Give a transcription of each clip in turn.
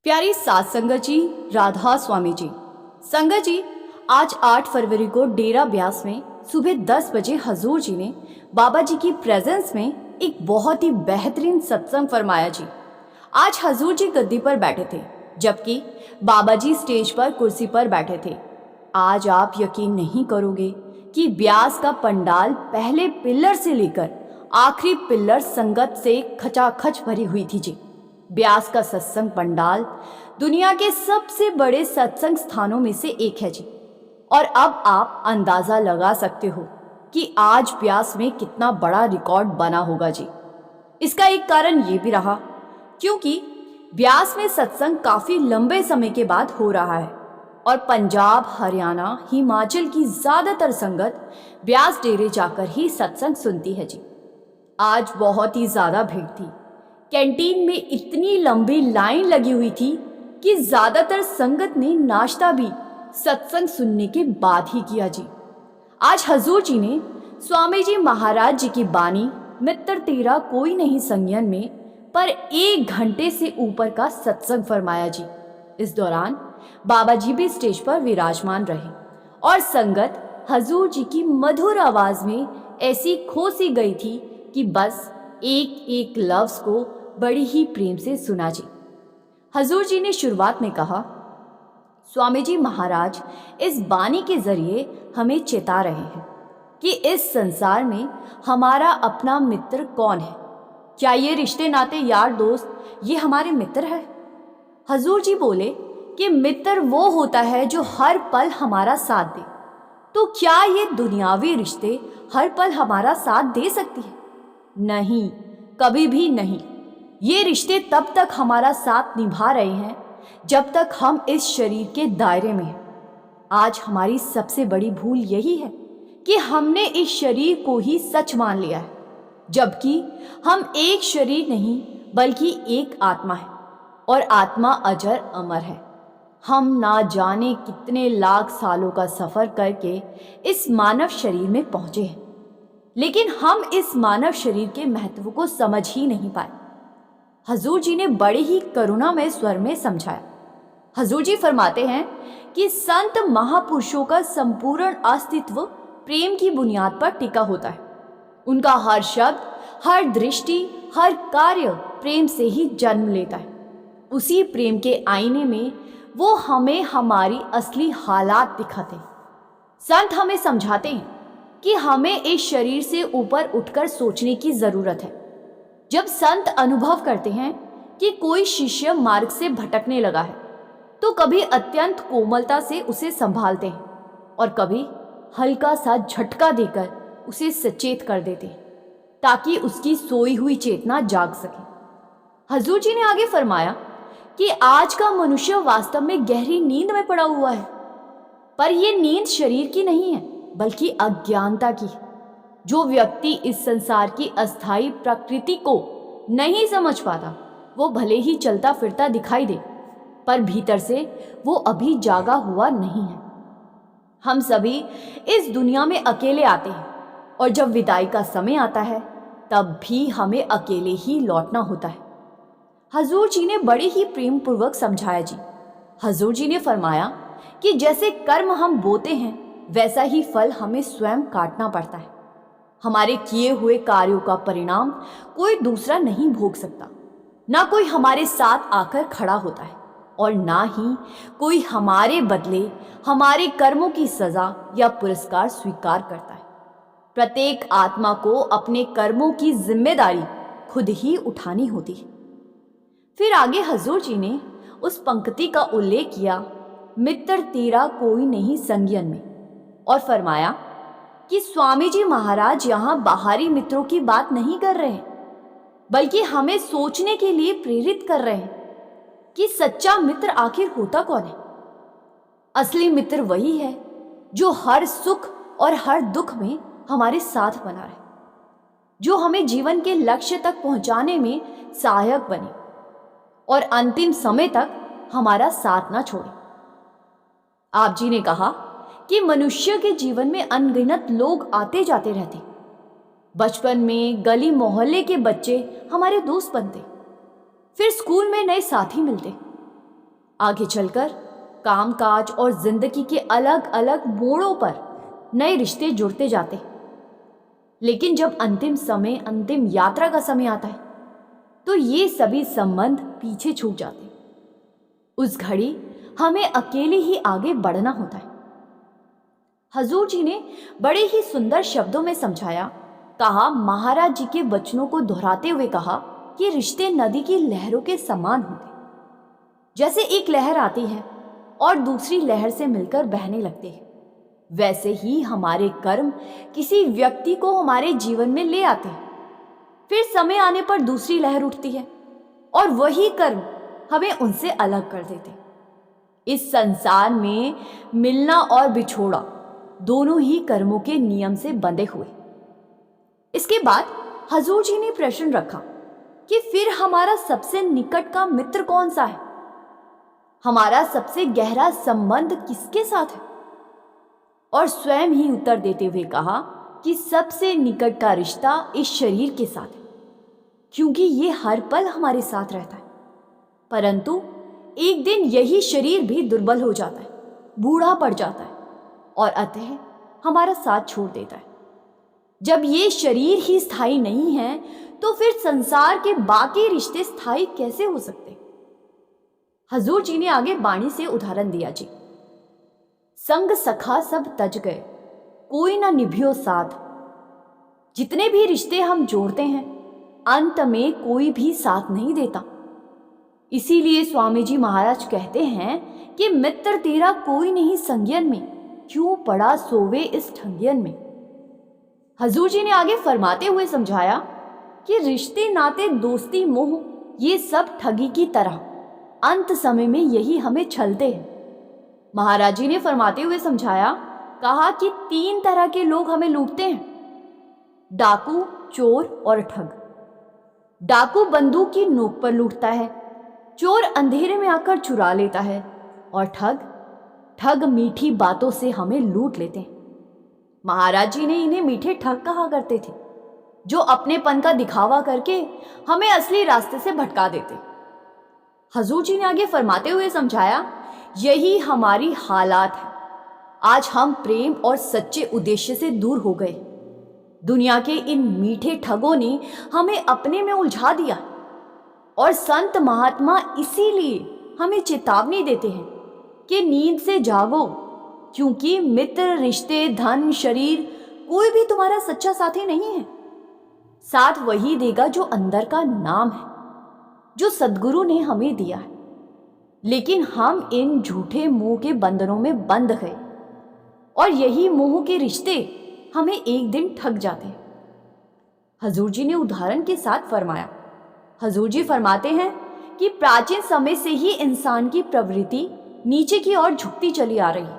प्यारी सात संगत जी, राधा स्वामी जी। संगत जी, आज 8 फरवरी को डेरा ब्यास में सुबह 10 बजे हजूर जी ने बाबा जी की प्रेजेंस में एक बहुत ही बेहतरीन सत्संग फरमाया जी। आज हजूर जी गद्दी पर बैठे थे, जबकि बाबा जी स्टेज पर कुर्सी पर बैठे थे। आज आप यकीन नहीं करोगे कि ब्यास का पंडाल पहले पिल्लर से लेकर आखिरी पिल्लर संगत से खचाखच भरी हुई थी जी। ब्यास का सत्संग पंडाल दुनिया के सबसे बड़े सत्संग स्थानों में से एक है जी। और अब आप अंदाजा लगा सकते हो कि आज ब्यास में कितना बड़ा रिकॉर्ड बना होगा जी। इसका एक कारण ये भी रहा क्योंकि ब्यास में सत्संग काफी लंबे समय के बाद हो रहा है और पंजाब, हरियाणा, हिमाचल की ज्यादातर संगत ब्यास डेरे जाकर ही सत्संग सुनती है जी। आज बहुत ही ज्यादा भीड़ थी। कैंटीन में इतनी लंबी लाइन लगी हुई थी कि ज्यादातर संगत ने नाश्ता भी सत्संग सुनने के बाद ही किया जी। आज हजूर जी ने स्वामी जी महाराज जी की बानी मित्र तेरा कोई नहीं संज्ञान में पर 1 घंटे से ऊपर का सत्संग फरमाया जी। इस दौरान बाबा जी भी स्टेज पर विराजमान रहे और संगत हजूर जी की मधुर आवाज में ऐसी खो सी गई थी कि बस एक एक लफ्ज को बड़ी ही प्रेम से सुना जी। हजूर जी ने शुरुआत में कहा, स्वामी जी महाराज इस बानी के जरिए हमें चेता रहे हैं कि इस संसार में हमारा अपना मित्र कौन है। क्या ये रिश्ते नाते, यार दोस्त, ये हमारे मित्र है? हजूर जी बोले कि मित्र वो होता है जो हर पल हमारा साथ दे। तो क्या ये दुनियावी रिश्ते हर पल हमारा साथ दे सकती है? नहीं, कभी भी नहीं। ये रिश्ते तब तक हमारा साथ निभा रहे हैं जब तक हम इस शरीर के दायरे में हैं। आज हमारी सबसे बड़ी भूल यही है कि हमने इस शरीर को ही सच मान लिया है, जबकि हम एक शरीर नहीं बल्कि एक आत्मा है और आत्मा अजर अमर है। हम ना जाने कितने लाख सालों का सफर करके इस मानव शरीर में पहुंचे हैं, लेकिन हम इस मानव शरीर के महत्व को समझ ही नहीं पाए। हजूर जी ने बड़े ही करुणामय स्वर में समझाया। हजूर जी फरमाते हैं कि संत महापुरुषों का संपूर्ण अस्तित्व प्रेम की बुनियाद पर टिका होता है। उनका हर शब्द, हर दृष्टि, हर कार्य प्रेम से ही जन्म लेता है। उसी प्रेम के आईने में वो हमें हमारी असली हालात दिखाते हैं। संत हमें समझाते हैं कि हमें इस शरीर से ऊपर उठकर सोचने की जरूरत है। जब संत अनुभव करते हैं कि कोई शिष्य मार्ग से भटकने लगा है, तो कभी अत्यंत कोमलता से उसे संभालते हैं और कभी हल्का सा झटका देकर उसे सचेत कर देते हैं ताकि उसकी सोई हुई चेतना जाग सके। हजूर जी ने आगे फरमाया कि आज का मनुष्य वास्तव में गहरी नींद में पड़ा हुआ है, पर यह नींद शरीर की नहीं है बल्कि अज्ञानता की है। जो व्यक्ति इस संसार की अस्थायी प्रकृति को नहीं समझ पाता, वो भले ही चलता फिरता दिखाई दे, पर भीतर से वो अभी जागा हुआ नहीं है। हम सभी इस दुनिया में अकेले आते हैं और जब विदाई का समय आता है तब भी हमें अकेले ही लौटना होता है। हजूर जी ने बड़े ही प्रेम पूर्वक समझाया जी। हजूर जी ने फरमाया कि जैसे कर्म हम बोते हैं वैसा ही फल हमें स्वयं काटना पड़ता है। हमारे किए हुए कार्यों का परिणाम कोई दूसरा नहीं भोग सकता। ना कोई हमारे साथ आकर खड़ा होता है और ना ही कोई हमारे बदले हमारे कर्मों की सजा या पुरस्कार स्वीकार करता है। प्रत्येक आत्मा को अपने कर्मों की जिम्मेदारी खुद ही उठानी होती है। फिर आगे हजूर जी ने उस पंक्ति का उल्लेख किया, मित्र तेरा कोई नहीं संज्ञान में, और फरमाया कि स्वामी जी महाराज यहाँ बाहरी मित्रों की बात नहीं कर रहे हैं, बल्कि हमें सोचने के लिए प्रेरित कर रहे हैं कि सच्चा मित्र आखिर होता कौन है। असली मित्र वही है जो हर सुख और हर दुख में हमारे साथ बना रहे, जो हमें जीवन के लक्ष्य तक पहुंचाने में सहायक बने और अंतिम समय तक हमारा साथ ना छोड़े। आप जी ने कहा कि मनुष्य के जीवन में अनगिनत लोग आते जाते रहते। बचपन में गली मोहल्ले के बच्चे हमारे दोस्त बनते, फिर स्कूल में नए साथी मिलते, आगे चलकर कामकाज और जिंदगी के अलग अलग मोड़ों पर नए रिश्ते जुड़ते जाते, लेकिन जब अंतिम समय, अंतिम यात्रा का समय आता है तो ये सभी संबंध पीछे छूट जाते। उस घड़ी हमें अकेले ही आगे बढ़ना होता है। हजूर जी ने बड़े ही सुंदर शब्दों में समझाया। कहा, महाराज जी के वचनों को दोहराते हुए कहा कि रिश्ते नदी की लहरों के समान होते। जैसे एक लहर आती है और दूसरी लहर से मिलकर बहने लगती है, वैसे ही हमारे कर्म किसी व्यक्ति को हमारे जीवन में ले आते हैं। फिर समय आने पर दूसरी लहर उठती है और वही कर्म हमें उनसे अलग कर देते। इस संसार में मिलना और बिछोड़ा दोनों ही कर्मों के नियम से बंधे हुए। इसके बाद हजूर जी ने प्रश्न रखा कि फिर हमारा सबसे निकट का मित्र कौन सा है? हमारा सबसे गहरा संबंध किसके साथ है? और स्वयं ही उत्तर देते हुए कहा कि सबसे निकट का रिश्ता इस शरीर के साथ है, क्योंकि ये हर पल हमारे साथ रहता है। परंतु एक दिन यही शरीर भी दुर्बल हो जाता है, बूढ़ा पड़ जाता है और अतः हमारा साथ छोड़ देता है। जब ये शरीर ही स्थायी नहीं है तो फिर संसार के बाकी रिश्ते स्थायी कैसे हो सकते? हजूर जी ने आगे वाणी से उदाहरण दिया जी। संग सखा सब तज गए, कोई ना निभियो साथ। जितने भी रिश्ते हम जोड़ते हैं, अंत में कोई भी साथ नहीं देता। इसीलिए स्वामी जी महाराज कहते हैं कि मित्र तेरा कोई नहीं संज्ञन में, क्यों पड़ा सोवे इस ठंगियन में। हजूर जी ने आगे फरमाते हुए समझाया कि रिश्ते, नाते, दोस्ती, मोह, ये सब ठगी की तरह अंत समय में यही हमें छलते हैं। महाराज जी ने फरमाते हुए समझाया, कहा कि 3 तरह के लोग हमें लूटते हैं, डाकू, चोर और ठग। डाकू बंदूक की नोक पर लूटता है, चोर अंधेरे में आकर चुरा लेता है और ठग मीठी बातों से हमें लूट लेते हैं। महाराज जी ने इन्हें मीठे ठग कहा करते थे, जो अपनेपन का दिखावा करके हमें असली रास्ते से भटका देते। हजूर जी ने आगे फरमाते हुए समझाया, यही हमारी हालात है। आज हम प्रेम और सच्चे उद्देश्य से दूर हो गए। दुनिया के इन मीठे ठगों ने हमें अपने में उलझा दिया और संत महात्मा इसीलिए हमें चेतावनी देते हैं कि नींद से जागो, क्योंकि मित्र, रिश्ते, धन, शरीर, कोई भी तुम्हारा सच्चा साथी नहीं है। साथ वही देगा जो अंदर का नाम है, जो सद्गुरु ने हमें दिया है। लेकिन हम इन झूठे मोह के बंधनों में बंध गए और यही मोह के रिश्ते हमें एक दिन ठग जाते हैं। हजूर जी ने उदाहरण के साथ फरमाया। हजूर जी फरमाते हैं कि प्राचीन समय से ही इंसान की प्रवृत्ति नीचे की ओर झुकती चली आ रही है।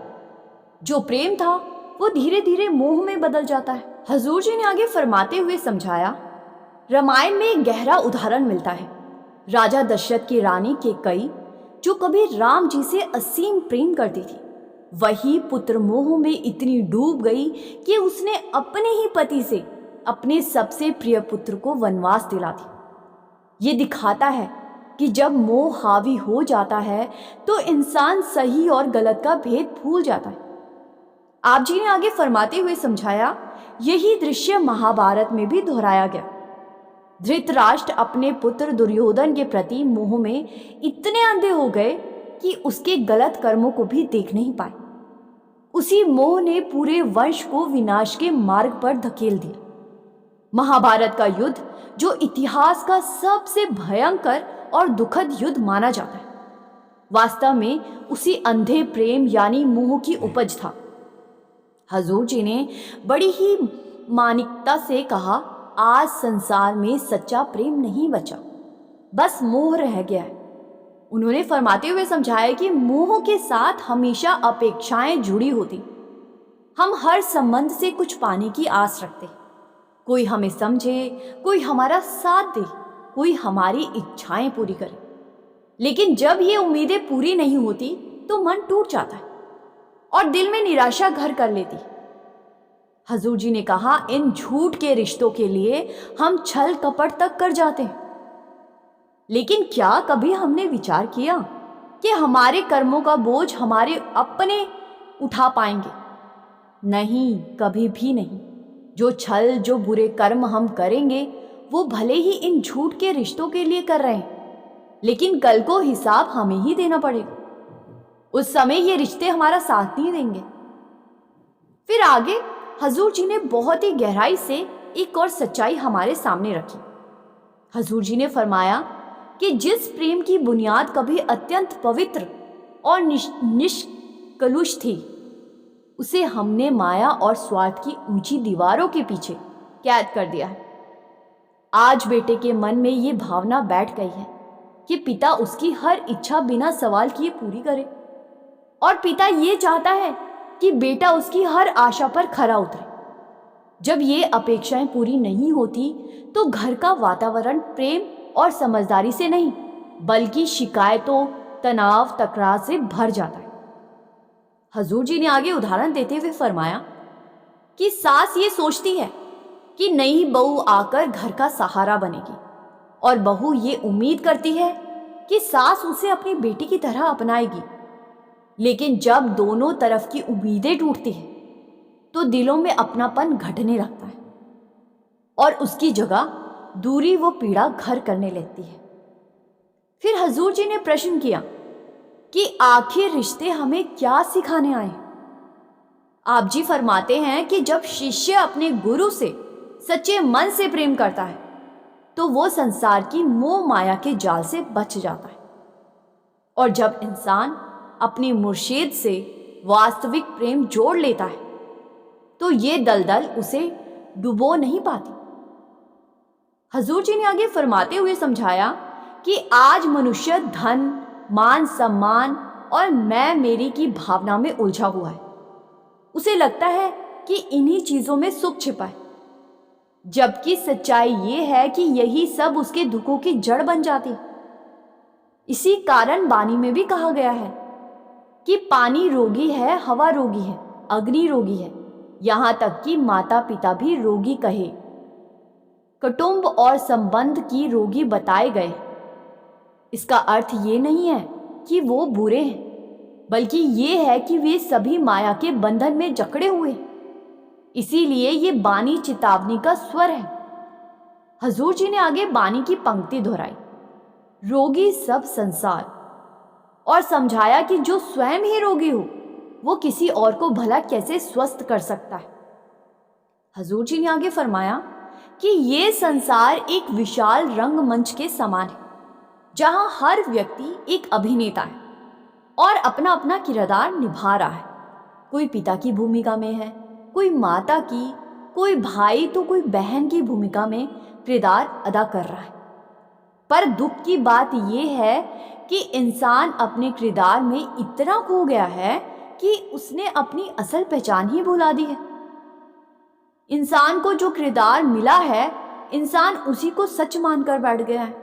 जो प्रेम था वो धीरे धीरे मोह में बदल जाता है। हजूर जी ने आगे फरमाते हुए समझाया, रामायण में एक गहरा उदाहरण मिलता है। राजा दशरथ की रानी कैकेयी, जो कभी राम जी से असीम प्रेम करती थी, वही पुत्र मोह में इतनी डूब गई कि उसने अपने ही पति से अपने सबसे प्रिय पुत्र को वनवास दिला दिया। ये दिखाता है कि जब मोह हावी हो जाता है तो इंसान सही और गलत का भेद भूल जाता है। आप जी ने आगे फरमाते हुए समझाया, यही दृश्य महाभारत में भी दोहराया गया। धृतराष्ट्र अपने पुत्र दुर्योधन के प्रति मोह में इतने अंधे हो गए कि उसके गलत कर्मों को भी देख नहीं पाए। उसी मोह ने पूरे वंश को विनाश के मार्ग पर धकेल दिया। महाभारत का युद्ध, जो इतिहास का सबसे भयंकर और दुखद युद्ध माना जाता है, वास्तव में उसी अंधे प्रेम यानी मोह की उपज था। हजूर जी ने बड़ी ही मानिकता से कहा, आज संसार में सच्चा प्रेम नहीं बचा, बस मोह रह गया है। उन्होंने फरमाते हुए समझाया कि मोह के साथ हमेशा अपेक्षाएं जुड़ी होती। हम हर संबंध से कुछ पाने की आस रखते, कोई हमें समझे, कोई हमारा साथ दे, कोई हमारी इच्छाएं पूरी करे। लेकिन जब ये उम्मीदें पूरी नहीं होती तो मन टूट जाता है और दिल में निराशा घर कर लेती। हजूर जी ने कहा, इन झूठ के रिश्तों के लिए हम छल कपट तक कर जाते हैं। लेकिन क्या कभी हमने विचार किया कि हमारे कर्मों का बोझ हमारे अपने उठा पाएंगे। नहीं, कभी भी नहीं। जो छल, जो बुरे कर्म हम करेंगे वो भले ही इन झूठ के रिश्तों के लिए कर रहे हैं, लेकिन कल को हिसाब हमें ही देना पड़ेगा। उस समय ये रिश्ते हमारा साथ नहीं देंगे। फिर आगे हजूर जी ने बहुत ही गहराई से एक और सच्चाई हमारे सामने रखी। हजूर जी ने फरमाया कि जिस प्रेम की बुनियाद कभी अत्यंत पवित्र और निष्कलुष थी, उसे हमने माया और स्वार्थ की ऊंची दीवारों के पीछे कैद कर दिया है। आज बेटे के मन में ये भावना बैठ गई है कि पिता उसकी हर इच्छा बिना सवाल किए पूरी करे, और पिता ये चाहता है कि बेटा उसकी हर आशा पर खरा उतरे। जब ये अपेक्षाएं पूरी नहीं होती तो घर का वातावरण प्रेम और समझदारी से नहीं, बल्कि शिकायतों, तनाव, तकरार से भर जाता है। हजूर जी ने आगे उदाहरण देते हुए फरमाया कि सास ये सोचती है कि नई बहू आकर घर का सहारा बनेगी, और बहू ये उम्मीद करती है कि सास उसे अपनी बेटी की तरह अपनाएगी। लेकिन जब दोनों तरफ की उम्मीदें टूटती हैं तो दिलों में अपनापन घटने लगता है, और उसकी जगह दूरी वो पीड़ा घर करने लगती है। फिर हजूर जी ने प्रश्न किया कि आखिर रिश्ते हमें क्या सिखाने आए। आप जी फरमाते हैं कि जब शिष्य अपने गुरु से सच्चे मन से प्रेम करता है तो वो संसार की मोह माया के जाल से बच जाता है, और जब इंसान अपने मुर्शिद से वास्तविक प्रेम जोड़ लेता है तो ये दलदल उसे डुबो नहीं पाती। हजूर जी ने आगे फरमाते हुए समझाया कि आज मनुष्य धन, मान, सम्मान और मैं मेरी की भावना में उलझा हुआ है। उसे लगता है कि इन्हीं चीजों में सुख छिपा है, जबकि सच्चाई ये है कि यही सब उसके दुखों की जड़ बन जाती है। इसी कारण वाणी में भी कहा गया है कि पानी रोगी है, हवा रोगी है, अग्नि रोगी है, यहां तक कि माता पिता भी रोगी कहे, कुटुंब और संबंध की रोगी बताए गए। इसका अर्थ ये नहीं है कि वो बुरे हैं, बल्कि ये है कि वे सभी माया के बंधन में जकड़े हुए हैं। इसीलिए ये बानी चेतावनी का स्वर है। हजूर जी ने आगे बानी की पंक्ति दोहराई, रोगी सब संसार, और समझाया कि जो स्वयं ही रोगी हो वो किसी और को भला कैसे स्वस्थ कर सकता है। हजूर जी ने आगे फरमाया कि ये संसार एक विशाल रंगमंच के समान है, जहां हर व्यक्ति एक अभिनेता है और अपना अपना किरदार निभा रहा है। कोई पिता की भूमिका में है, कोई माता की, कोई भाई तो कोई बहन की भूमिका में किरदार अदा कर रहा है। पर दुख की बात यह है कि इंसान अपने किरदार में इतना खो गया है कि उसने अपनी असल पहचान ही भुला दी है। इंसान को जो किरदार मिला है, इंसान उसी को सच मानकर बैठ गया है।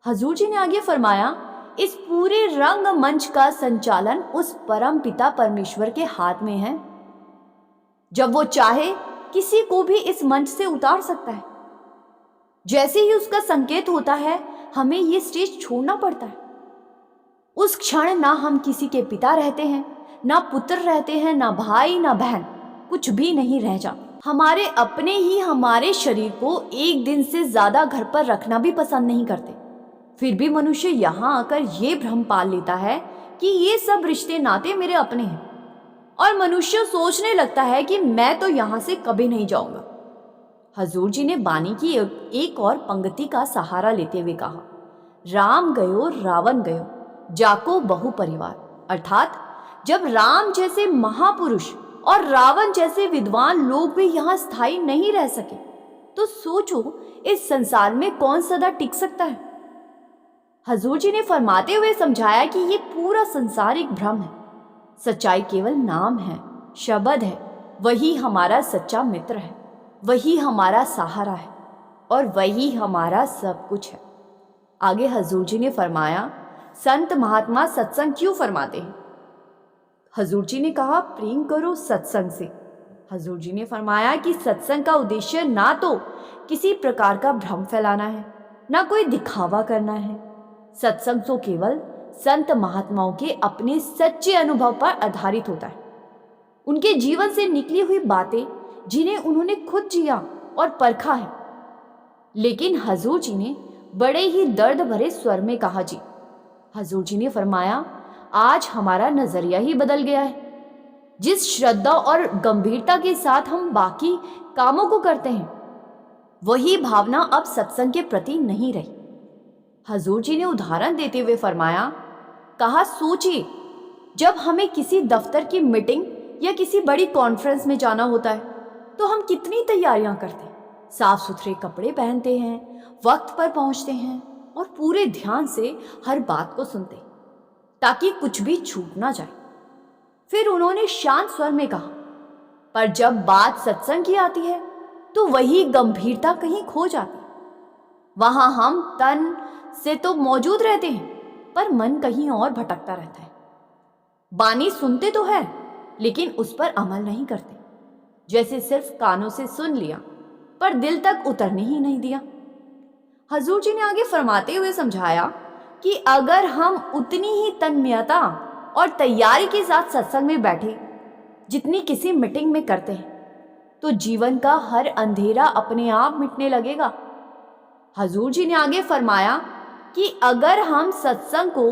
हजूर जी ने आगे फरमाया, इस पूरे रंगमंच का संचालन उस परम पिता परमेश्वर के हाथ में है। जब वो चाहे किसी को भी इस मंच से उतार सकता है। जैसे ही उसका संकेत होता है, हमें ये स्टेज छोड़ना पड़ता है। उस क्षण ना हम किसी के पिता रहते हैं, ना पुत्र रहते हैं, ना भाई, ना बहन, कुछ भी नहीं रह जाता। हमारे अपने ही हमारे शरीर को एक दिन से ज्यादा घर पर रखना भी पसंद नहीं करते। फिर भी मनुष्य यहाँ आकर ये भ्रम पाल लेता है कि ये सब रिश्ते नाते मेरे अपने हैं, और मनुष्य सोचने लगता है कि मैं तो यहाँ से कभी नहीं जाऊंगा। हजूर जी ने बानी की एक और पंक्ति का सहारा लेते हुए कहा, राम गयो रावण गयो, जाको बहु परिवार। अर्थात जब राम जैसे महापुरुष और रावण जैसे विद्वान लोग भी यहाँ स्थायी नहीं रह सके, तो सोचो इस संसार में कौन सदा टिक सकता है। हजूर जी ने फरमाते हुए समझाया कि ये पूरा संसार एक भ्रम है। सच्चाई केवल नाम है, शब्द है। वही हमारा सच्चा मित्र है, वही हमारा सहारा है, और वही हमारा सब कुछ है। आगे हजूर जी ने फरमाया, संत महात्मा सत्संग क्यों फरमाते हैं? हजूर जी ने कहा, प्रेम करो सत्संग से। हजूर जी ने फरमाया कि सत्संग का उद्देश्य ना तो किसी प्रकार का भ्रम फैलाना है, ना कोई दिखावा करना है। सत्संग तो केवल संत महात्माओं के अपने सच्चे अनुभव पर आधारित होता है। उनके जीवन से निकली हुई बातें जिन्हें उन्होंने खुद जिया और परखा है। लेकिन हजूर जी ने बड़े ही दर्द भरे स्वर में कहा, जी। हजूर जी ने फरमाया, आज हमारा नजरिया ही बदल गया है। जिस श्रद्धा और गंभीरता के साथ हम बाकी कामों को करते हैं, वही भावना अब सत्संग के प्रति नहीं रही। हजूर जी ने उदाहरण देते हुए फरमाया, कहा, सोचिए, जब हमें किसी दफ्तर की मीटिंग या किसी बड़ी कॉन्फ्रेंस में जाना होता है तो हम कितनी तैयारियां करते हैं। साफ सुथरे कपड़े पहनते हैं, वक्त पर पहुंचते हैं और पूरे ध्यान से हर बात को सुनते हैं ताकि कुछ भी छूट ना जाए। फिर उन्होंने शांत स्वर में कहा, पर जब बात सत्संग की आती है तो वही गंभीरता कहीं खो जाती है। वहां हम तन से तो मौजूद रहते हैं पर मन कहीं और भटकता रहता है। बानी सुनते तो है लेकिन उस पर अमल नहीं करते, जैसे सिर्फ कानों से सुन लिया पर दिल तक उतरने ही नहीं दिया। हजूर जी ने आगे फरमाते हुए समझाया कि अगर हम उतनी ही तन्मयता और तैयारी के साथ सत्संग में बैठे जितनी किसी मीटिंग में करते हैं तो जीवन का हर अंधेरा अपने आप मिटने लगेगा। हजूर जी ने आगे फरमाया कि अगर हम सत्संग को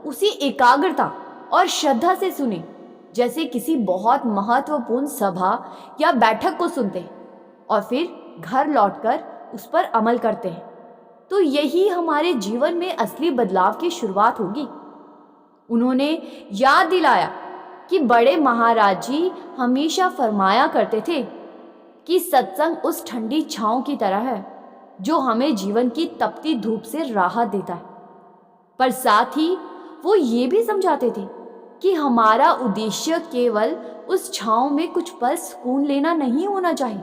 उसी एकाग्रता और श्रद्धा से सुने जैसे किसी बहुत महत्वपूर्ण सभा या बैठक को सुनते हैं और फिर घर लौटकर उस पर अमल करते हैं, तो यही हमारे जीवन में असली बदलाव की शुरुआत होगी। उन्होंने याद दिलाया कि बड़े महाराज जी हमेशा फरमाया करते थे कि सत्संग उस ठंडी छांव की तरह है जो हमें जीवन की तपती धूप से राहत देता है, पर साथ ही वो ये भी समझाते थे कि हमारा उद्देश्य केवल उस छांव में कुछ पल सुकून लेना नहीं होना चाहिए,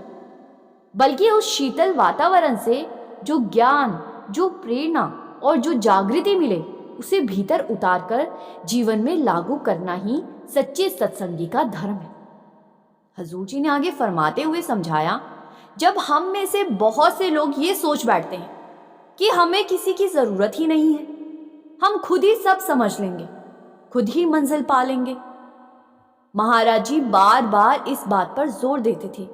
बल्कि उस शीतल वातावरण से जो ज्ञान, जो प्रेरणा और जो जागृति मिले उसे भीतर उतारकर जीवन में लागू करना ही सच्चे सत्संगी का धर्म है। हजूर जी ने आगे फरमाते हुए समझाया, जब हम में से बहुत से लोग ये सोच बैठते हैं कि हमें किसी की जरूरत ही नहीं है, हम खुद ही सब समझ लेंगे, खुद ही मंजिल पा लेंगे। महाराज जी बार बार इस बात पर जोर देते थे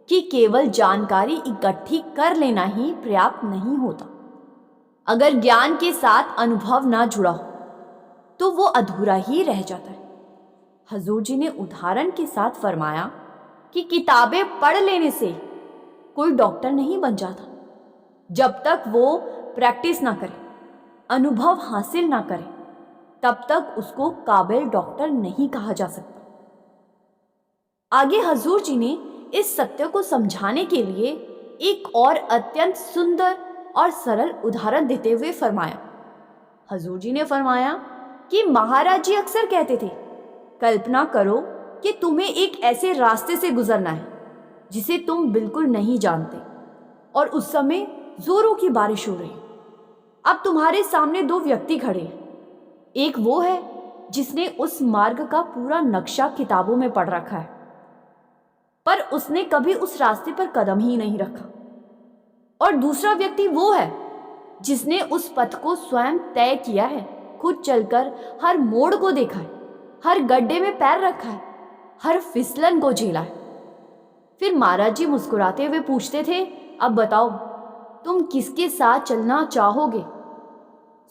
कि केवल जानकारी इकट्ठी कर लेना ही पर्याप्त नहीं होता। अगर ज्ञान के साथ अनुभव ना जुड़ा हो तो वो अधूरा ही रह जाता है। हजूर जी ने उदाहरण के साथ फरमाया कि किताबें पढ़ लेने से कोई डॉक्टर नहीं बन जाता जब तक वो प्रैक्टिस ना करे, अनुभव हासिल ना करे, तब तक उसको काबिल डॉक्टर नहीं कहा जा सकता। आगे हजूर जी ने इस सत्य को समझाने के लिए एक और अत्यंत सुंदर और सरल उदाहरण देते हुए फरमाया। हजूर जी ने फरमाया कि महाराज जी अक्सर कहते थे, कल्पना करो कि तुम्हें एक ऐसे रास्ते से गुजरना है जिसे तुम बिल्कुल नहीं जानते और उस समय जोरों की बारिश हो रही है। अब तुम्हारे सामने दो व्यक्ति खड़े हैं। एक वो है जिसने उस मार्ग का पूरा नक्शा किताबों में पढ़ रखा है, पर उसने कभी उस रास्ते पर कदम ही नहीं रखा। और दूसरा व्यक्ति वो है जिसने उस पथ को स्वयं तय किया है, खुद चलकर हर मोड़ को देखा है, हर गड्ढे में पैर रखा है, हर फिसलन को झेला है। फिर महाराज जी मुस्कुराते हुए पूछते थे, अब बताओ तुम किसके साथ चलना चाहोगे?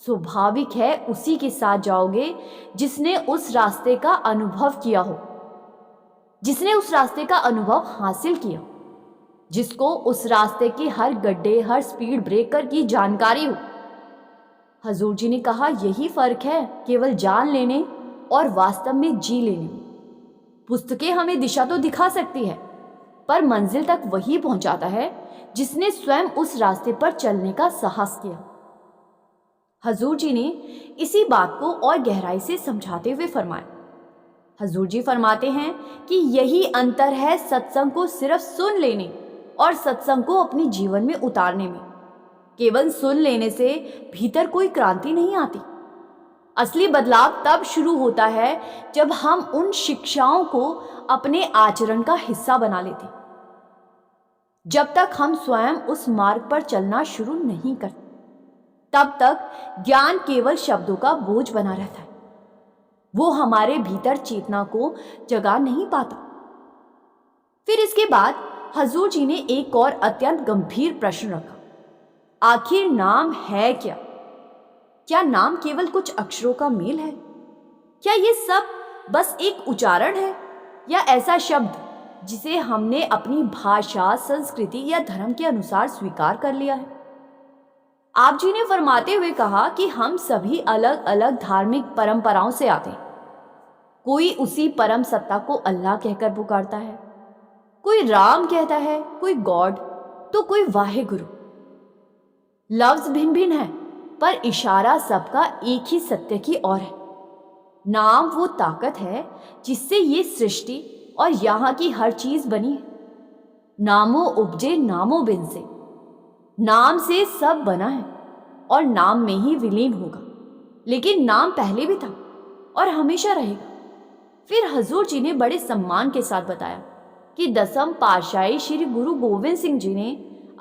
स्वाभाविक है उसी के साथ जाओगे जिसने उस रास्ते का अनुभव किया हो, जिसने उस रास्ते का अनुभव हासिल किया, जिसको उस रास्ते के हर गड्ढे, हर स्पीड ब्रेकर की जानकारी हो। हजूर जी ने कहा, यही फर्क है केवल जान लेने और वास्तव में जी लेने में। पुस्तकें हमें दिशा तो दिखा सकती है, पर मंजिल तक वही पहुंचाता है जिसने स्वयं उस रास्ते पर चलने का साहस किया। हजूर जी ने इसी बात को और गहराई से समझाते हुए फरमाया। हजूर जी फरमाते हैं कि यही अंतर है सत्संग को सिर्फ सुन लेने और सत्संग को अपने जीवन में उतारने में। केवल सुन लेने से भीतर कोई क्रांति नहीं आती। असली बदलाव तब शुरू होता है जब हम उन शिक्षाओं को अपने आचरण का हिस्सा बना लेते। जब तक हम स्वयं उस मार्ग पर चलना शुरू नहीं करते, तब तक ज्ञान केवल शब्दों का बोझ बना रहता है, वो हमारे भीतर चेतना को जगा नहीं पाता। फिर इसके बाद हजूर जी ने एक और अत्यंत गंभीर प्रश्न रखा, आखिर नाम है क्या? क्या नाम केवल कुछ अक्षरों का मेल है? क्या ये सब बस एक उच्चारण है, या ऐसा शब्द जिसे हमने अपनी भाषा, संस्कृति या धर्म के अनुसार स्वीकार कर लिया है? आप जी ने फरमाते हुए कहा कि हम सभी अलग अलग धार्मिक परंपराओं से आते हैं। कोई उसी परम सत्ता को अल्लाह कहकर पुकारता है, कोई राम कहता है, कोई गॉड, तो कोई वाहे गुरु। लफ्ज भिन्न भिन्न है, पर इशारा सबका एक ही सत्य की ओर है। नाम वो ताकत है जिससे ये सृष्टि और यहाँ की हर चीज बनी है। नामो उपजे नामो बिन से, नाम से सब बना है और नाम में ही विलीन होगा। लेकिन नाम पहले भी था और हमेशा रहेगा। फिर हजूर जी ने बड़े सम्मान के साथ बताया कि दसम पातशाही श्री गुरु गोविंद सिंह जी ने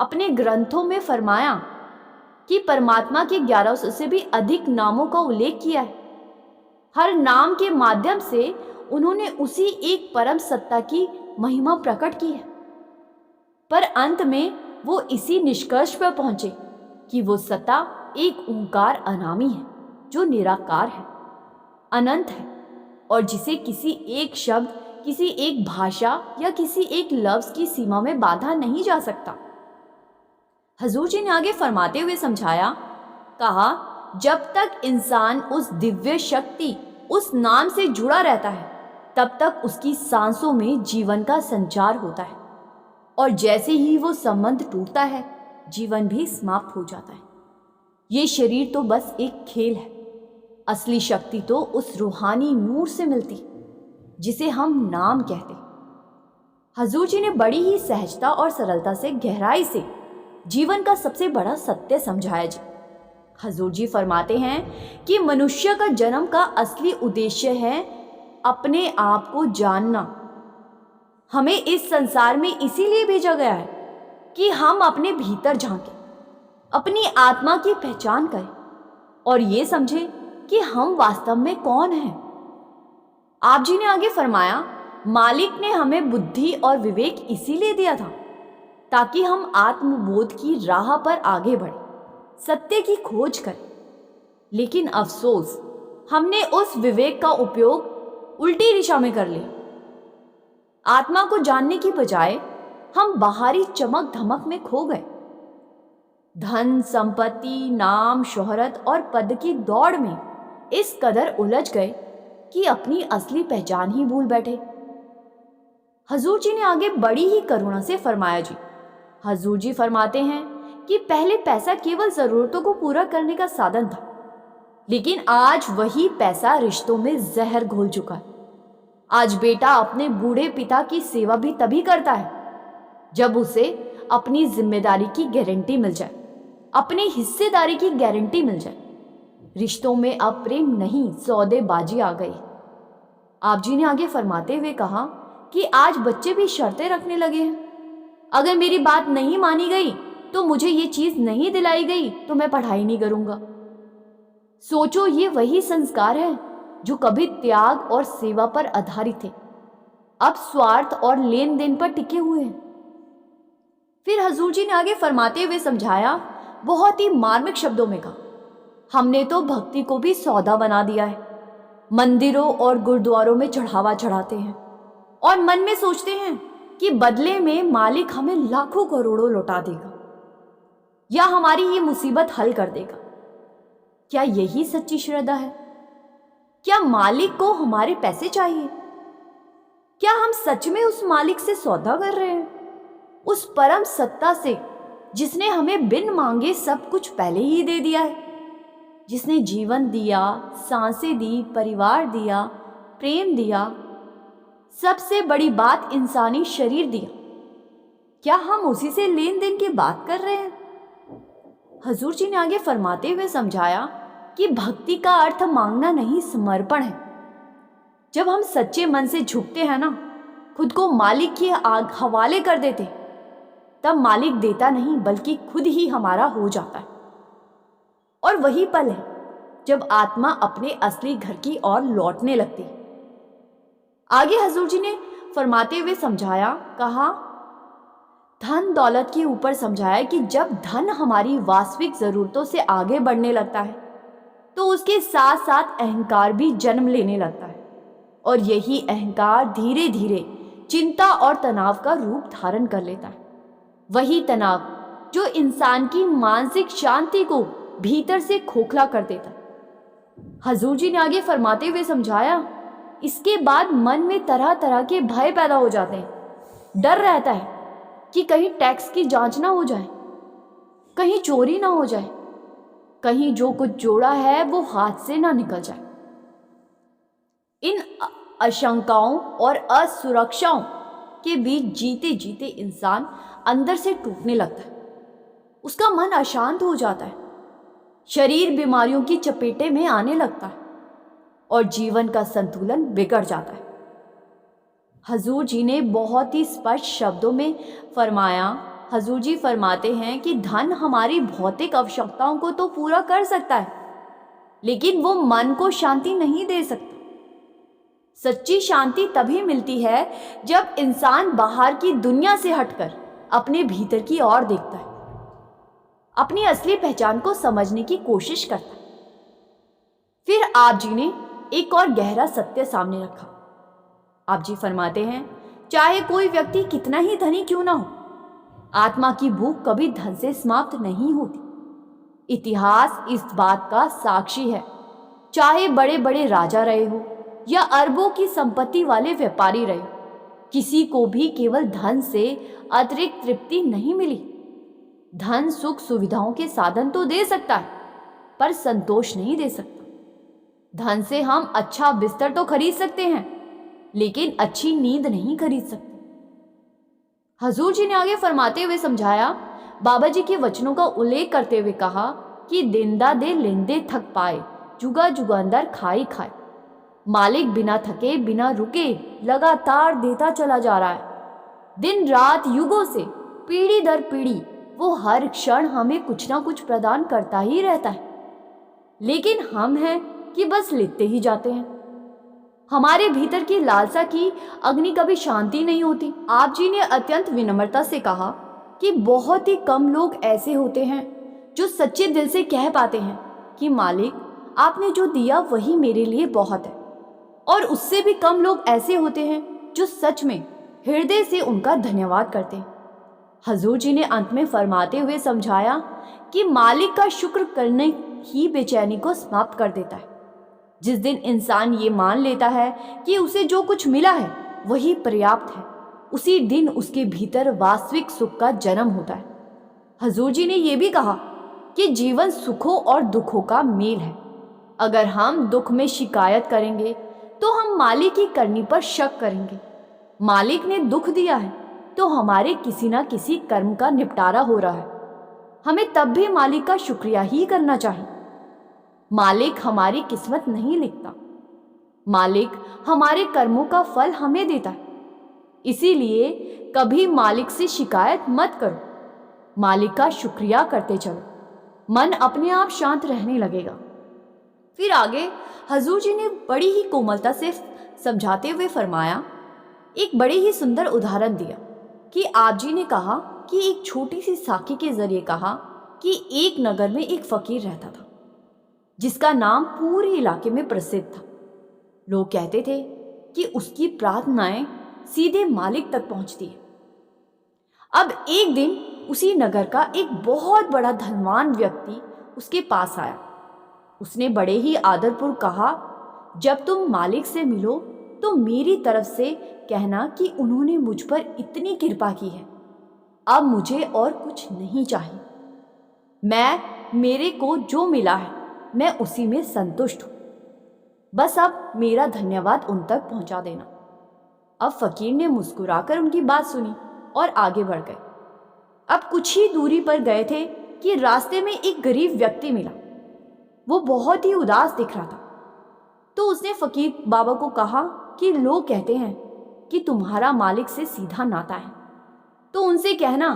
अपने ग्रंथों में फरमाया कि परमात्मा के 1100 से भी अधिक नामों का उल्लेख किया है। हर नाम के माध्यम से उन्होंने उसी एक परम सत्ता की महिमा प्रकट की है, पर अंत में वो इसी निष्कर्ष पर पहुंचे कि वो सत्ता एक ओंकार अनामी है, जो निराकार है, अनंत है, और जिसे किसी एक शब्द, किसी एक भाषा या किसी एक लफ्ज की सीमा में बांधा नहीं जा सकता। हजूर जी ने आगे फरमाते हुए समझाया, कहा, जब तक इंसान उस दिव्य शक्ति, उस नाम से जुड़ा रहता है, तब तक उसकी सांसों में जीवन का संचार होता है, और जैसे ही वो संबंध टूटता है, जीवन भी समाप्त हो जाता है। ये शरीर तो बस एक खेल है, असली शक्ति तो उस रूहानी नूर से मिलती जिसे हम नाम कहते हैं। हजूर जी ने बड़ी ही सहजता और सरलता से गहराई से जीवन का सबसे बड़ा सत्य समझाया जी। हजूर जी फरमाते हैं कि मनुष्य का जन्म का असली उद्देश्य है अपने आप को जानना। हमें इस संसार में इसीलिए भेजा गया है कि हम अपने भीतर झांकें, अपनी आत्मा की पहचान करें और ये समझें कि हम वास्तव में कौन हैं। आप जी ने आगे फरमाया, मालिक ने हमें बुद्धि और विवेक इसीलिए दिया था ताकि हम आत्मबोध की राह पर आगे बढ़ें, सत्य की खोज करें। लेकिन अफसोस, हमने उस विवेक का उपयोग उल्टी दिशा में कर लिया। आत्मा को जानने की बजाय हम बाहरी चमक धमक में खो गए। धन, संपत्ति, नाम, शोहरत और पद की दौड़ में इस कदर उलझ गए कि अपनी असली पहचान ही भूल बैठे। हजूर जी ने आगे बड़ी ही करुणा से फरमाया जी। हजूर जी फरमाते हैं कि पहले पैसा केवल जरूरतों को पूरा करने का साधन था, लेकिन आज वही पैसा रिश्तों में जहर घोल चुका है। आज बेटा अपने बूढ़े पिता की सेवा भी तभी करता है जब उसे अपनी जिम्मेदारी की गारंटी मिल जाए, अपनी हिस्सेदारी की गारंटी मिल जाए। रिश्तों में अब प्रेम नहीं, सौदेबाजी आ गई। आप जी ने आगे फरमाते हुए कहा कि आज बच्चे भी शर्तें रखने लगे हैं। अगर मेरी बात नहीं मानी गई तो मुझे ये चीज नहीं दिलाई गई तो मैं पढ़ाई नहीं करूंगा। सोचो, ये वही संस्कार है जो कभी त्याग और सेवा पर आधारित थे, अब स्वार्थ और लेन देन पर टिके हुए हैं। फिर हजूर जी ने आगे फरमाते हुए समझाया, बहुत ही मार्मिक शब्दों में कहा, हमने तो भक्ति को भी सौदा बना दिया है। मंदिरों और गुरुद्वारों में चढ़ावा चढ़ाते हैं और मन में सोचते हैं कि बदले में मालिक हमें लाखों करोड़ों लौटा देगा या हमारी ये मुसीबत हल कर देगा। क्या यही सच्ची श्रद्धा है? क्या मालिक को हमारे पैसे चाहिए? क्या हम सच में उस मालिक से सौदा कर रहे हैं, उस परम सत्ता से जिसने हमें बिन मांगे सब कुछ पहले ही दे दिया है, जिसने जीवन दिया, सांसें दी, परिवार दिया, प्रेम दिया, सबसे बड़ी बात इंसानी शरीर दिया? क्या हम उसी से लेन देन की बात कर रहे हैं? हजूर जी ने आगे फरमाते हुए समझाया कि भक्ति का अर्थ मांगना नहीं, समर्पण है। जब हम सच्चे मन से झुकते हैं ना, खुद को मालिक के हवाले कर देते, तब मालिक देता नहीं बल्कि खुद ही हमारा हो जाता है। और वही पल है जब आत्मा अपने असली घर की ओर लौटने लगती। आगे हजूर जी ने फरमाते हुए समझाया, कहा, धन दौलत के ऊपर समझाया कि जब धन हमारी वास्तविक जरूरतों से आगे बढ़ने लगता है तो उसके साथ साथ अहंकार भी जन्म लेने लगता है, और यही अहंकार धीरे धीरे चिंता और तनाव का रूप धारण कर लेता है। वही तनाव जो इंसान की मानसिक शांति को भीतर से खोखला कर देता है। हजूर जी ने आगे फरमाते हुए समझाया, इसके बाद मन में तरह तरह के भय पैदा हो जाते हैं। डर रहता है कि कहीं टैक्स की जांच ना हो जाए, कहीं चोरी ना हो जाए, कहीं जो कुछ जोड़ा है वो हाथ से ना निकल जाए। इन आशंकाओं और असुरक्षाओं के बीच जीते जीते इंसान अंदर से टूटने लगता है। उसका मन अशांत हो जाता है, शरीर बीमारियों की चपेटे में आने लगता है और जीवन का संतुलन बिगड़ जाता है। हजूर जी ने बहुत ही स्पष्ट शब्दों में फरमाया। हजूर जी फरमाते हैं कि धन हमारी भौतिक आवश्यकताओं को तो पूरा कर सकता है, लेकिन वो मन को शांति नहीं दे सकता। सच्ची शांति तभी मिलती है जब इंसान बाहर की दुनिया से हटकर अपने भीतर की ओर देखता है, अपनी असली पहचान को समझने की कोशिश करता है। फिर आप जी ने एक और गहरा सत्य सामने रखा। आप जी फरमाते हैं, चाहे कोई व्यक्ति कितना ही धनी क्यों ना हो, आत्मा की भूख कभी धन से समाप्त नहीं होती। इतिहास इस बात का साक्षी है। चाहे बड़े बड़े राजा रहे हो या अरबों की संपत्ति वाले व्यापारी रहे, किसी को भी केवल धन से अतिरिक्त तृप्ति नहीं मिली। धन सुख सुविधाओं के साधन तो दे सकता है, पर संतोष नहीं दे सकता। धन से हम अच्छा बिस्तर तो खरीद सकते हैं, लेकिन अच्छी नींद नहीं खरीद सकते। हजूर जी ने आगे फरमाते हुए समझाया, बाबा जी के वचनों का उल्लेख करते हुए कहा कि देंदा दे लेंदे थक पाए, जुगा जुगांदर खाई खाए। मालिक बिना थके बिना रुके लगातार देता चला जा रहा है। दिन रात युगों से पीढ़ी दर पीढ़ी वो हर क्षण हमें कुछ ना कुछ प्रदान करता ही रहता है, लेकिन हम हैं कि बस लेते ही जाते हैं। हमारे भीतर की लालसा की अग्नि कभी शांति नहीं होती। आप जी ने अत्यंत विनम्रता से कहा कि बहुत ही कम लोग ऐसे होते हैं जो सच्चे दिल से कह पाते हैं कि मालिक, आपने जो दिया वही मेरे लिए बहुत है, और उससे भी कम लोग ऐसे होते हैं जो सच में हृदय से उनका धन्यवाद करते हैं। हजूर जी ने अंत में फरमाते हुए समझाया कि मालिक का शुक्र करने ही बेचैनी को समाप्त कर देता है। जिस दिन इंसान ये मान लेता है कि उसे जो कुछ मिला है वही पर्याप्त है, उसी दिन उसके भीतर वास्तविक सुख का जन्म होता है। हजूर जी ने यह भी कहा कि जीवन सुखों और दुखों का मेल है। अगर हम दुख में शिकायत करेंगे तो हम मालिक की करनी पर शक करेंगे। मालिक ने दुख दिया है तो हमारे किसी ना किसी कर्म का निपटारा हो रहा है। हमें तब भी मालिक का शुक्रिया ही करना चाहिए। मालिक हमारी किस्मत नहीं लिखता, मालिक हमारे कर्मों का फल हमें देता है। इसीलिए कभी मालिक से शिकायत मत करो, मालिक का शुक्रिया करते चलो, मन अपने आप शांत रहने लगेगा। फिर आगे हजूर जी ने बड़ी ही कोमलता से समझाते हुए फरमाया, एक बड़े ही सुंदर उदाहरण दिया कि आप जी ने कहा कि एक छोटी सी साखी के जरिए कहा कि एक नगर में एक फकीर रहता था जिसका नाम पूरे इलाके में प्रसिद्ध था। लोग कहते थे कि उसकी प्रार्थनाएं सीधे मालिक तक पहुंचती है। अब एक दिन उसी नगर का एक बहुत बड़ा धनवान व्यक्ति उसके पास आया। उसने बड़े ही आदरपूर्वक कहा, जब तुम मालिक से मिलो तो मेरी तरफ से कहना कि उन्होंने मुझ पर इतनी कृपा की है, अब मुझे और कुछ नहीं चाहिए। मेरे को जो मिला है मैं उसी में संतुष्ट हूं, बस अब मेरा धन्यवाद उन तक पहुंचा देना। अब फकीर ने मुस्कुराकर उनकी बात सुनी और आगे बढ़ गए। अब कुछ ही दूरी पर गए थे कि रास्ते में एक गरीब व्यक्ति मिला। वो बहुत ही उदास दिख रहा था। तो उसने फकीर बाबा को कहा कि लोग कहते हैं कि तुम्हारा मालिक से सीधा नाता है, तो उनसे कहना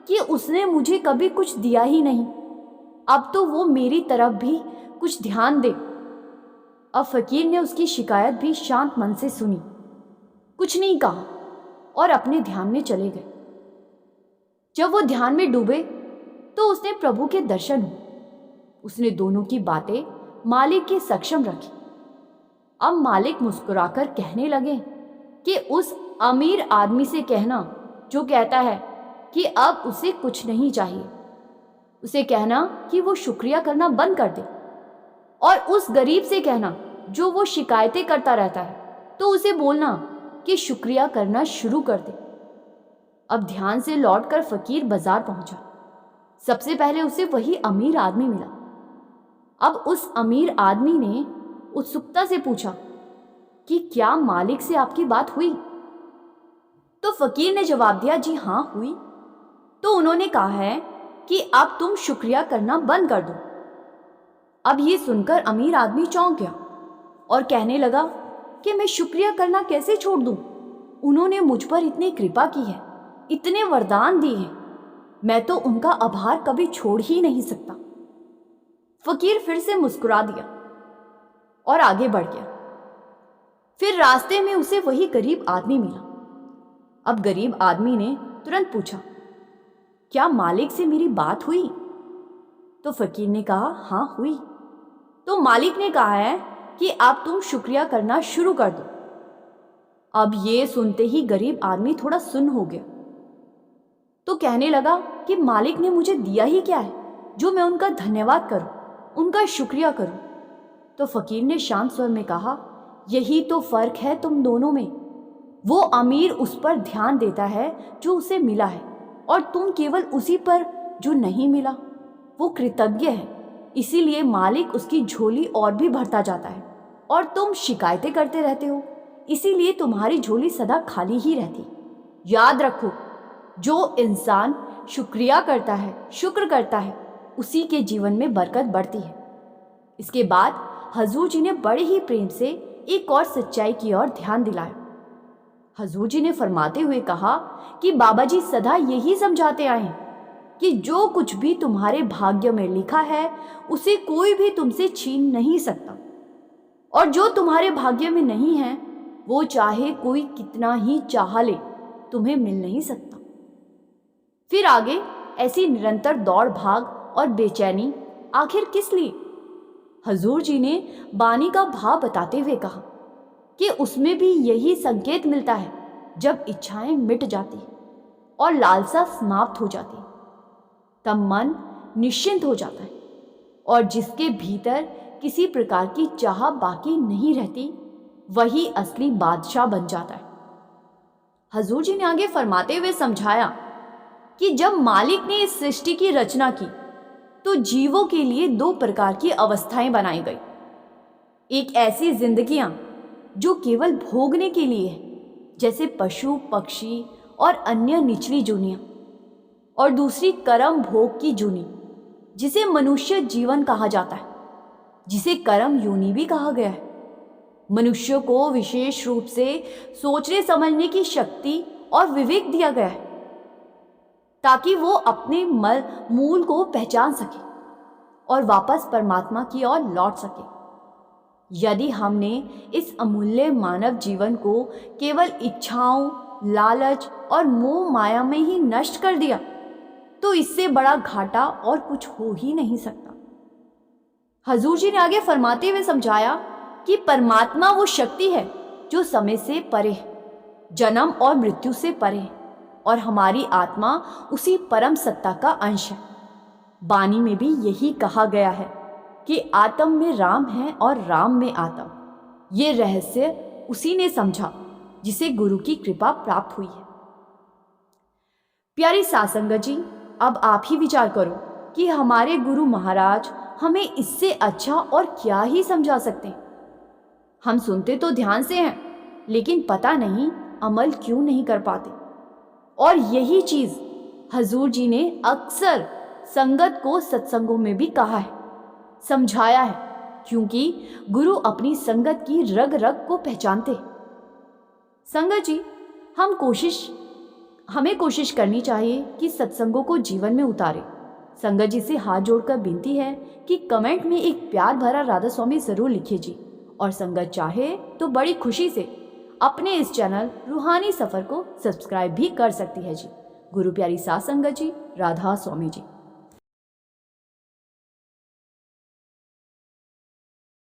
कि उसने मुझे कभी कुछ दिया ही नहीं, अब तो वो मेरी तरफ भी कुछ ध्यान दे। अब फकीर ने उसकी शिकायत भी शांत मन से सुनी, कुछ नहीं कहा और अपने ध्यान में चले गए। जब वो ध्यान में डूबे तो उसने प्रभु के दर्शन हुए। उसने दोनों की बातें मालिक के सक्षम रखी। अब मालिक मुस्कुराकर कहने लगे कि उस अमीर आदमी से कहना जो कहता है कि अब उसे कुछ नहीं चाहिए, उसे कहना कि वो शुक्रिया करना बंद कर दे। और उस गरीब से कहना जो वो शिकायतें करता रहता है, तो उसे बोलना कि शुक्रिया करना शुरू कर दे। अब ध्यान से लौटकर फकीर बाजार पहुंचा। सबसे पहले उसे वही अमीर आदमी मिला। अब उस अमीर आदमी ने उत्सुकता से पूछा कि क्या मालिक से आपकी बात हुई? तो फकीर ने जवाब दिया, जी हाँ हुई। तो उन्होंने कहा है कि अब तुम शुक्रिया करना बंद कर दो। अब ये सुनकर अमीर आदमी चौंक गया और कहने लगा कि मैं शुक्रिया करना कैसे छोड़ दूं? उन्होंने मुझ पर इतनी कृपा की है, इतने वरदान दिए हैं, मैं तो उनका आभार कभी छोड़ ही नहीं सकता। फकीर फिर से मुस्कुरा दिया और आगे बढ़ गया। फिर रास्ते में उसे वही गरीब आदमी मिला। अब गरीब आदमी ने तुरंत पूछा, क्या मालिक से मेरी बात हुई? तो फकीर ने कहा, हाँ हुई। तो मालिक ने कहा है कि अब तुम शुक्रिया करना शुरू कर दो। अब ये सुनते ही गरीब आदमी थोड़ा सुन्न हो गया, तो कहने लगा कि मालिक ने मुझे दिया ही क्या है जो मैं उनका धन्यवाद करूं, उनका शुक्रिया करूं। तो फकीर ने शांत स्वर में कहा, यही तो फर्क है तुम दोनों में। वो अमीर उस पर ध्यान देता है जो उसे मिला है, और तुम केवल उसी पर जो नहीं मिला। वो कृतज्ञ है, इसीलिए मालिक उसकी झोली और भी भरता जाता है, और तुम शिकायतें करते रहते हो, इसीलिए तुम्हारी झोली सदा खाली ही रहती। याद रखो, जो इंसान शुक्रिया करता है, शुक्र करता है, उसी के जीवन में बरकत बढ़ती है। इसके बाद हजूर जी ने बड़े ही प्रेम से एक और सच्चाई की ओर ध्यान दिलाया। हजूर जी ने फरमाते हुए कहा कि बाबा जी सदा यही समझाते आए हैं कि जो कुछ भी तुम्हारे भाग्य में लिखा है उसे कोई भी तुमसे छीन नहीं सकता, और जो तुम्हारे भाग्य में नहीं है वो चाहे कोई कितना ही चाह ले तुम्हें मिल नहीं सकता। फिर आगे ऐसी निरंतर दौड़ भाग और बेचैनी आखिर किस लिए? हजूर जी ने बानी का भाव बताते हुए कहा कि उसमें भी यही संकेत मिलता है जब इच्छाएं मिट जाती और लालसा समाप्त हो जाती, तब मन निश्चिंत हो जाता है, और जिसके भीतर किसी प्रकार की चाह बाकी नहीं रहती वही असली बादशाह बन जाता है। हजूर जी ने आगे फरमाते हुए समझाया कि जब मालिक ने इस सृष्टि की रचना की तो जीवों के लिए दो प्रकार की अवस्थाएं बनाई गई। एक ऐसी जिंदगियां जो केवल भोगने के लिए है, जैसे पशु पक्षी और अन्य निचली जूनियां, और दूसरी कर्म भोग की जूनी जिसे मनुष्य जीवन कहा जाता है, जिसे कर्म योनि भी कहा गया है। मनुष्य को विशेष रूप से सोचने समझने की शक्ति और विवेक दिया गया है ताकि वो अपने मूल को पहचान सके और वापस परमात्मा की ओर लौट सके। यदि हमने इस अमूल्य मानव जीवन को केवल इच्छाओं, लालच और मोह माया में ही नष्ट कर दिया तो इससे बड़ा घाटा और कुछ हो ही नहीं सकता। हजूर जी ने आगे फरमाते हुए समझाया कि परमात्मा वो शक्ति है जो समय से परे है, जन्म और मृत्यु से परे है, और हमारी आत्मा उसी परम सत्ता का अंश है। बानी में भी यही कहा गया है कि आत्म में राम है और राम में आत्म। ये रहस्य उसी ने समझा जिसे गुरु की कृपा प्राप्त हुई है। प्यारी साध संगत जी, अब आप ही विचार करो कि हमारे गुरु महाराज हमें इससे अच्छा और क्या ही समझा सकते हैं। हम सुनते तो ध्यान से हैं, लेकिन पता नहीं अमल क्यों नहीं कर पाते। और यही चीज हजूर जी ने अक्सर संगत को सत्संगों में भी कहा है, समझाया है, क्योंकि गुरु अपनी संगत की रग रग को पहचानते। संगत जी, हमें कोशिश करनी चाहिए कि सत्संगों को जीवन में उतारे संगत जी से हाथ जोड़कर विनती है कि कमेंट में एक प्यार भरा राधा स्वामी ज़रूर लिखिए जी। और संगत चाहे तो बड़ी खुशी से अपने इस चैनल रूहानी सफ़र को सब्सक्राइब भी कर सकती है जी। गुरु प्यारी सात संगत जी, राधा स्वामी जी।